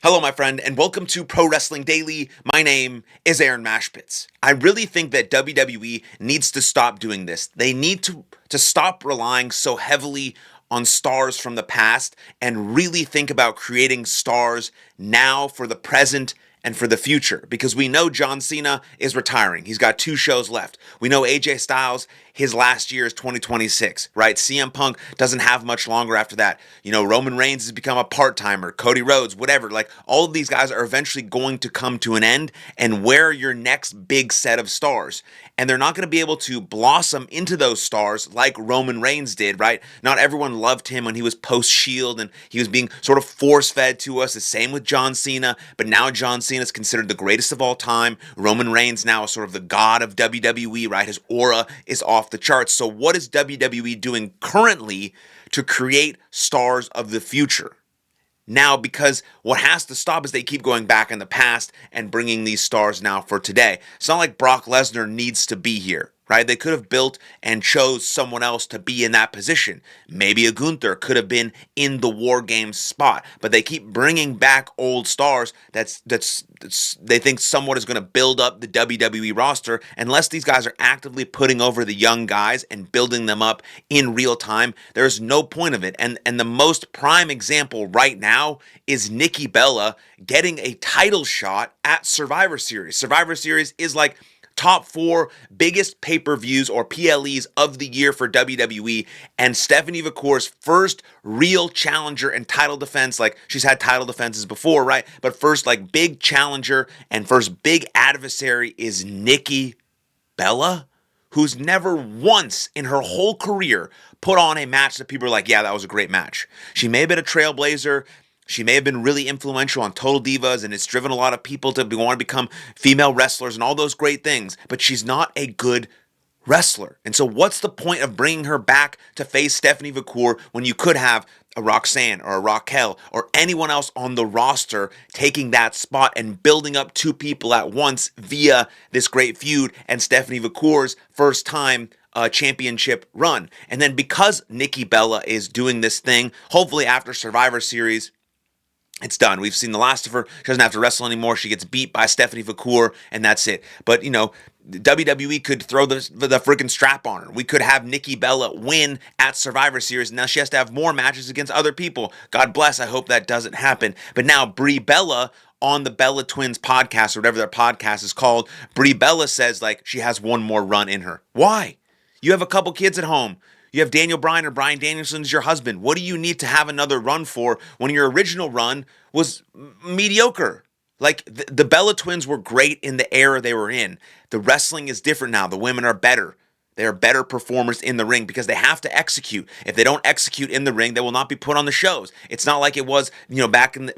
Hello, my friend, and welcome to Pro Wrestling Daily. My name is Aaron Machbitz. I really think that WWE needs to stop doing this. They need to stop relying so heavily on stars from the past and really think about creating stars now for the present and for the future. Because we know John Cena is retiring. He's got 2 shows left. We know AJ Styles, his last year is 2026, right? CM Punk doesn't have much longer after that. Roman Reigns has become a part-timer, Cody Rhodes, whatever. Like, all of these guys are eventually going to come to an end, and where are your next big set of stars? And they're not going to be able to blossom into those stars like Roman Reigns did, right? Not everyone loved him when he was post-Shield and he was being sort of force-fed to us. The same with John Cena, but now John Cena is considered the greatest of all time. Roman Reigns now is sort of the god of WWE, right? His aura is off the charts. So what is WWE doing currently to create stars of the future? Now, because what has to stop is they keep going back in the past and bringing these stars now for today. It's not like Brock Lesnar needs to be here, right? They could have built and chose someone else to be in that position. Maybe a Gunther could have been in the War Games spot, but they keep bringing back old stars that's they think somewhat is going to build up the WWE roster. Unless these guys are actively putting over the young guys and building them up in real time, there's no point of it. And the most prime example right now is Nikki Bella getting a title shot at Survivor Series. Survivor Series is like top 4 biggest pay-per-views or PLEs of the year for WWE, and Stephanie McCour's first real challenger and title defense. Like, she's had title defenses before, right? But first, like, big challenger and first big adversary is Nikki Bella, who's never once in her whole career put on a match that people are like, yeah, that was a great match. She may have been a trailblazer. She may have been really influential on Total Divas, and it's driven a lot of people to want to become female wrestlers and all those great things, but she's not a good wrestler. And so what's the point of bringing her back to face Stephanie McCour when you could have a Roxanne or a Raquel or anyone else on the roster taking that spot and building up 2 people at once via this great feud and Stephanie McCour's first time championship run? And then because Nikki Bella is doing this thing, hopefully after Survivor Series, it's done. We've seen the last of her. She doesn't have to wrestle anymore. She gets beat by Stephanie McCour, and that's it. But, WWE could throw the freaking strap on her. We could have Nikki Bella win at Survivor Series, and now she has to have more matches against other people. God bless. I hope that doesn't happen. But now Brie Bella on the Bella Twins podcast, or whatever their podcast is called, Brie Bella says, like, she has one more run in her. Why? You have a couple kids at home. You have Daniel Bryan or Bryan Danielson as your husband. What do you need to have another run for when your original run was mediocre? Like, the Bella Twins were great in the era they were in. The wrestling is different now. The women are better. They are better performers in the ring because they have to execute. If they don't execute in the ring, they will not be put on the shows. It's not like it was, back in the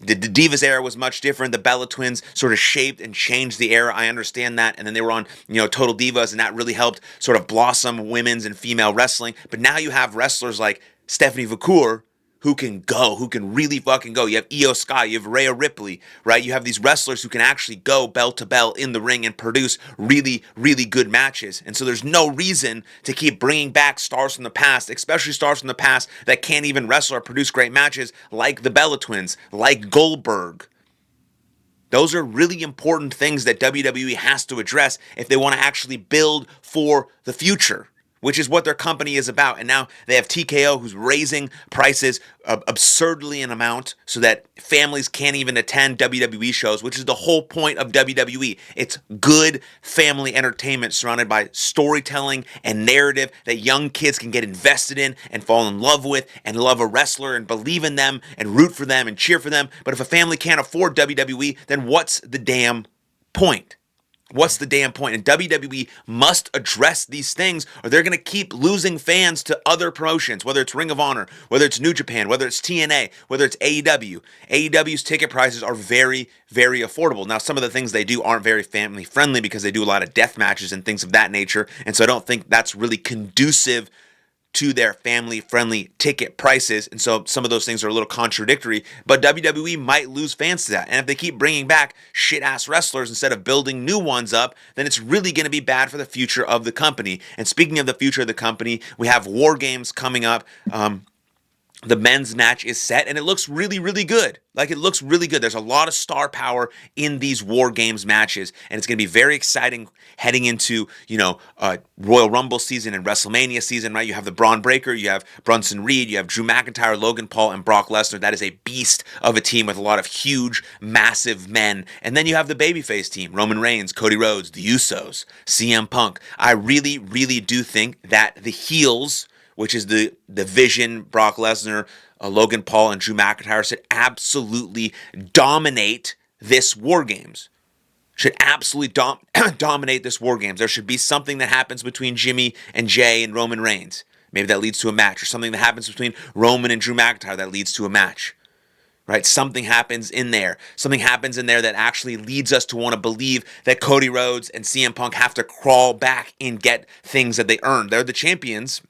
Divas era was much different. The Bella Twins sort of shaped and changed the era. I understand that. And then they were on, Total Divas, and that really helped sort of blossom women's and female wrestling. But now you have wrestlers like Stephanie McCour, who can go, who can really fucking go. You have Io Sky, you have Rhea Ripley, right? You have these wrestlers who can actually go bell to bell in the ring and produce really, really good matches. And so there's no reason to keep bringing back stars from the past, especially stars from the past that can't even wrestle or produce great matches, like the Bella Twins, like Goldberg. Those are really important things that WWE has to address if they want to actually build for the future, which is what their company is about. And now they have TKO, who's raising prices absurdly in amount so that families can't even attend WWE shows, which is the whole point of WWE. It's good family entertainment surrounded by storytelling and narrative that young kids can get invested in and fall in love with and love a wrestler and believe in them and root for them and cheer for them. But if a family can't afford WWE, then what's the damn point? What's the damn point? And WWE must address these things, or they're going to keep losing fans to other promotions, whether it's Ring of Honor, whether it's New Japan, whether it's TNA, whether it's AEW. AEW's ticket prices are very, very affordable. Now, some of the things they do aren't very family friendly because they do a lot of death matches and things of that nature, and so I don't think that's really conducive to their family-friendly ticket prices, and so some of those things are a little contradictory, but WWE might lose fans to that, and if they keep bringing back shit-ass wrestlers instead of building new ones up, then it's really going to be bad for the future of the company. And speaking of the future of the company, we have War Games coming up. the men's match is set, and it looks really, really good. Like, it looks really good. There's a lot of star power in these War Games matches, and it's going to be very exciting heading into, Royal Rumble season and WrestleMania season, right? You have the Braun Breaker, you have Bronson Reed, you have Drew McIntyre, Logan Paul, and Brock Lesnar. That is a beast of a team with a lot of huge, massive men. And then you have the babyface team, Roman Reigns, Cody Rhodes, the Usos, CM Punk. I really, really do think that the heels, which is the Vision, Brock Lesnar, Logan Paul, and Drew McIntyre, should absolutely dominate this War Games. Should absolutely dominate this War Games. There should be something that happens between Jimmy and Jay and Roman Reigns. Maybe that leads to a match, or something that happens between Roman and Drew McIntyre that leads to a match. Right? Something happens in there. Something happens in there that actually leads us to want to believe that Cody Rhodes and CM Punk have to crawl back and get things that they earned. They're the champions,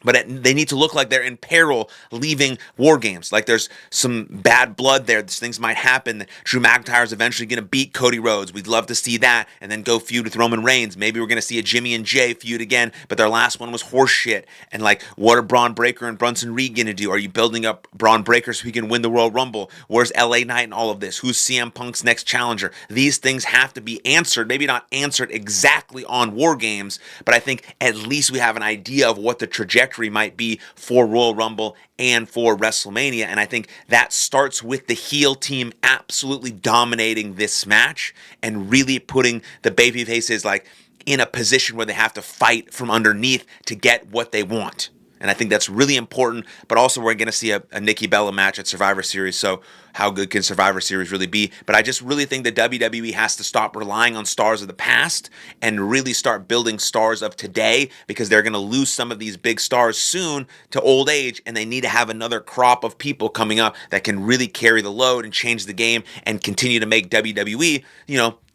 but they need to look like they're in peril leaving War Games. Like, there's some bad blood there. Things might happen. Drew McIntyre is eventually going to beat Cody Rhodes. We'd love to see that, and then go feud with Roman Reigns. Maybe we're going to see a Jimmy and Jay feud again, but their last one was horseshit. And, like, what are Braun Breaker and Bronson Reed going to do? Are you building up Braun Breaker so he can win the Royal Rumble? Where's LA Knight and all of this? Who's CM Punk's next challenger? These things have to be answered. Maybe not answered exactly on War Games, but I think at least we have an idea of what the trajectory might be for Royal Rumble and for WrestleMania. And I think that starts with the heel team absolutely dominating this match and really putting the baby faces like in a position where they have to fight from underneath to get what they want. And I think that's really important, but also we're going to see a Nikki Bella match at Survivor Series, so how good can Survivor Series really be? But I just really think that WWE has to stop relying on stars of the past and really start building stars of today, because they're going to lose some of these big stars soon to old age, and they need to have another crop of people coming up that can really carry the load and change the game and continue to make WWE,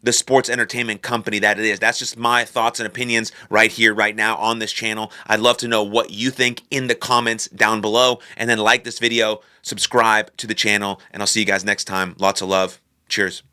the sports entertainment company that it is. That's just my thoughts and opinions right here, right now on this channel. I'd love to know what you think in the comments down below. And then like this video, subscribe to the channel, and I'll see you guys next time. Lots of love. Cheers.